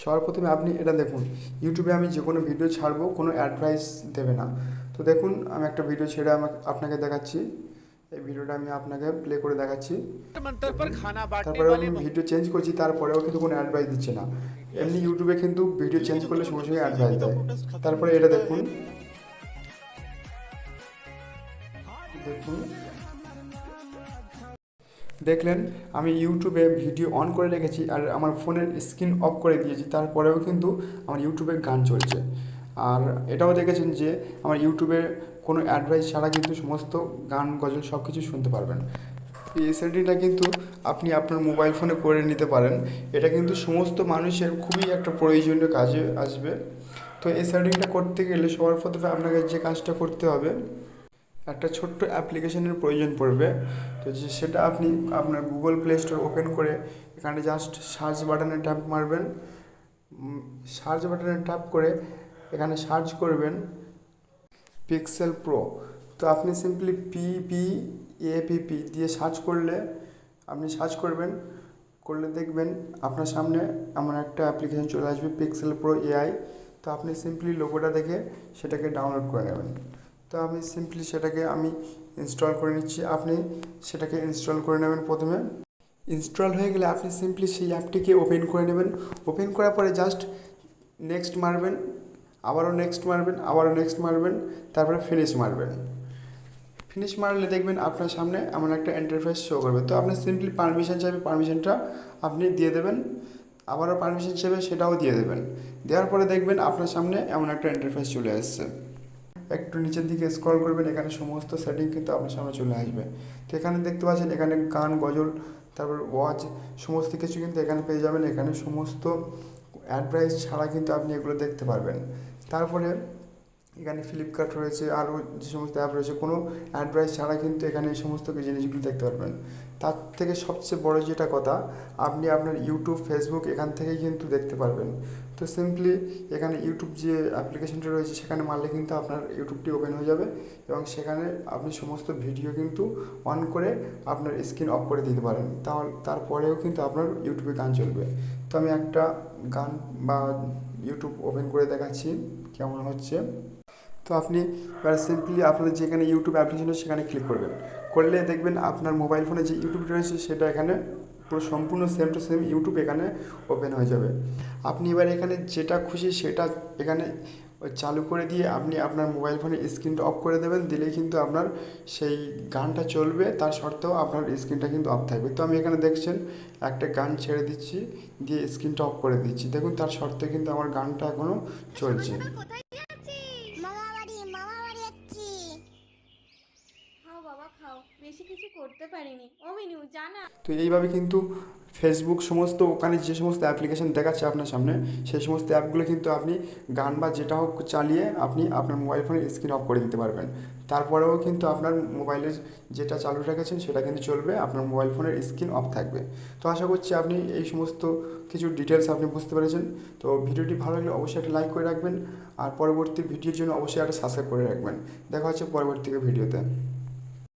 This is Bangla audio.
সবার প্রথমে আপনি এটা দেখুন, ইউটিউবে আমি যে কোনো ভিডিও ছাড়বো কোনো অ্যাডভাইস দেবে না। তো দেখুন আমি একটা ভিডিও ছেড়ে আপনাকে দেখাচ্ছি। এই ভিডিওটা আমি আপনাকে প্লে করে দেখাচ্ছি। দেখুন, তারপরে আমি ভিডিও চেঞ্জ করছি, তারপরেও কিন্তু কোনো অ্যাডভাইস দিচ্ছে না। এমনি ইউটিউবে কিন্তু ভিডিও চেঞ্জ করলে সঙ্গে সঙ্গে অ্যাডভাইস দেয়। তারপরে এটা দেখুন, দেখুন দেখলেন আমি ইউটিউবে ভিডিও অন করে রেখেছি আর আমার ফোনের স্ক্রিন অফ করে দিয়েছি, তারপরেও কিন্তু আমার ইউটিউবে গান চলছে। আর এটাও দেখেছেন যে আমার ইউটিউবে কোনো অ্যাডভাইস ছাড়া কিন্তু সমস্ত গান গজল সব কিছু শুনতে পারবেন। এই সেটিংটা কিন্তু আপনি আপনার মোবাইল ফোনে করে নিতে পারেন। এটা কিন্তু সমস্ত মানুষের খুবই একটা প্রয়োজনীয় কাজে আসবে। তো এই সেটিংটা করতে গেলে সবার প্রথমে আপনাকে যে কাজটা করতে হবে, একটা ছোট্ট অ্যাপ্লিকেশনের প্রয়োজন পড়বে। তো সেটা আপনি আপনার গুগল প্লে স্টোর ওপেন করে এখানে জাস্ট সার্চ বাটনে ট্যাপ মারবেন। সার্চ বাটনে ট্যাপ করে এখানে সার্চ করবেন পিক্সেল প্রো। তো আপনি সিম্পলি PPAPP দিয়ে সার্চ করলে আপনি সার্চ করবেন, করলে দেখবেন আপনার সামনে এমন একটা অ্যাপ্লিকেশন চলে আসবে পিক্সেল প্রো AI। তো আপনি সিম্পলি লোগোটা দেখে সেটাকে ডাউনলোড করে নেবেন। তো আমি সিম্পলি সেটাকে ইনস্টল করে নিচ্ছি। আপনি সেটাকে ইনস্টল করে নেবেন। প্রথমে ইনস্টল হয়ে গেলে আপনি সিম্পলি সেই অ্যাপটিকে ওপেন করে নেবেন। ওপেন করার পরে জাস্ট নেক্সট মারবেন, আবারও নেক্সট মারবেন, আবারও নেক্সট মারবেন, তারপরে ফিনিশ মারবেন। ফিনিশ মারলে দেখবেন আপনার সামনে এমন একটা ইন্টারফেস শো করবে। তো আপনি সিম্পলি পারমিশন চাইবে, পারমিশনটা আপনি দিয়ে দেবেন, আবারও পারমিশন চাইবে, সেটাও দিয়ে দেবেন। দেওয়ার পরে দেখবেন আপনার সামনে এমন একটা ইন্টারফেস চলে আসছে। একটু নিচের দিকে স্ক্রল করবেন, এখানে সমস্ত সেটিং কিন্তু আপনার সামনে চলে আসবে। তো এখানে দেখতে পাচ্ছেন এখানে গান গজল, তারপর ওয়াচ, সমস্ত কিছু কিন্তু এখানে পেয়ে যাবেন। এখানে সমস্ত অ্যাডভাইস ছাড়া কিন্তু আপনি এগুলো দেখতে পারবেন। তারপরে এখানে ফ্লিপকার্ট রয়েছে, আরও যে সমস্ত অ্যাপ রয়েছে, কোনো অ্যাডভাইস ছাড়া কিন্তু এখানে এই সমস্ত জিনিসগুলো দেখতে পারবেন। তার থেকে সবচেয়ে বড় যেটা কথা, আপনি আপনার ইউটিউব, ফেসবুক এখান থেকেই কিন্তু দেখতে পারবেন। তো সিম্পলি এখানে ইউটিউব যে অ্যাপ্লিকেশনটা রয়েছে সেখানে মারলে কিন্তু আপনার ইউটিউবটি ওপেন হয়ে যাবে এবং সেখানে আপনি সমস্ত ভিডিও কিন্তু অন করে আপনার স্ক্রিন অফ করে দিতে পারেন। তারপরেও কিন্তু আপনার ইউটিউবে গান চলবে। তো আমি একটা গান বা ইউটিউব ওপেন করে দেখাচ্ছি কেমন হচ্ছে। তো আপনি এবার সিম্পলি আপনাদের যেখানে ইউটিউব অ্যাপ্লিকেশন আছে সেখানে ক্লিক করবেন। করলে দেখবেন আপনার মোবাইল ফোনে যে ইউটিউবটা রয়েছে সেটা এখানে পুরো সম্পূর্ণ সেম টু সেম ইউটিউব এখানে ওপেন হয়ে যাবে। আপনি এবার এখানে যেটা খুশি সেটা এখানে চালু করে দিয়ে আপনি আপনার মোবাইল ফোনের স্ক্রিনটা অফ করে দেবেন। দিলেই কিন্তু আপনার সেই গানটা চলবে, তার সত্ত্বেও আপনার স্ক্রিনটা কিন্তু অফ থাকবে। তো আমি এখানে দেখছেন একটা গান ছেড়ে দিচ্ছি, দিয়ে স্ক্রিনটা অফ করে দিচ্ছি। দেখুন তার সত্ত্বেও কিন্তু আমার গানটা এখনও চলছে। খাও বাবা খাও, বেশি কিছু করতে পারিনি। ও মিনু জানা। তো এইভাবে কিন্তু ফেসবুক সমস্ত ওখানে যে সমস্ত অ্যাপ্লিকেশন দেখাচ্ছে আপনার সামনে, সেই সমস্ত অ্যাপগুলো কিন্তু আপনি গান বা যেটা হোক চালিয়ে আপনি আপনার মোবাইল ফোনের স্ক্রিন অফ করে দিতে পারবেন। তারপরেও কিন্তু আপনার মোবাইলের যেটা চালু রেখেছেন সেটা কিন্তু চলবে, আপনার মোবাইল ফোনের স্ক্রিন অফ থাকবে। তো আশা করছি আপনি এই সমস্ত কিছু ডিটেলস আপনি বুঝতে পেরেছেন। তো ভিডিওটি ভালো লাগলে অবশ্যই একটা লাইক করে রাখবেন আর পরবর্তী ভিডিওর জন্য অবশ্যই একটা সাবস্ক্রাইব করে রাখবেন। দেখা হচ্ছে পরবর্তী ভিডিওতে।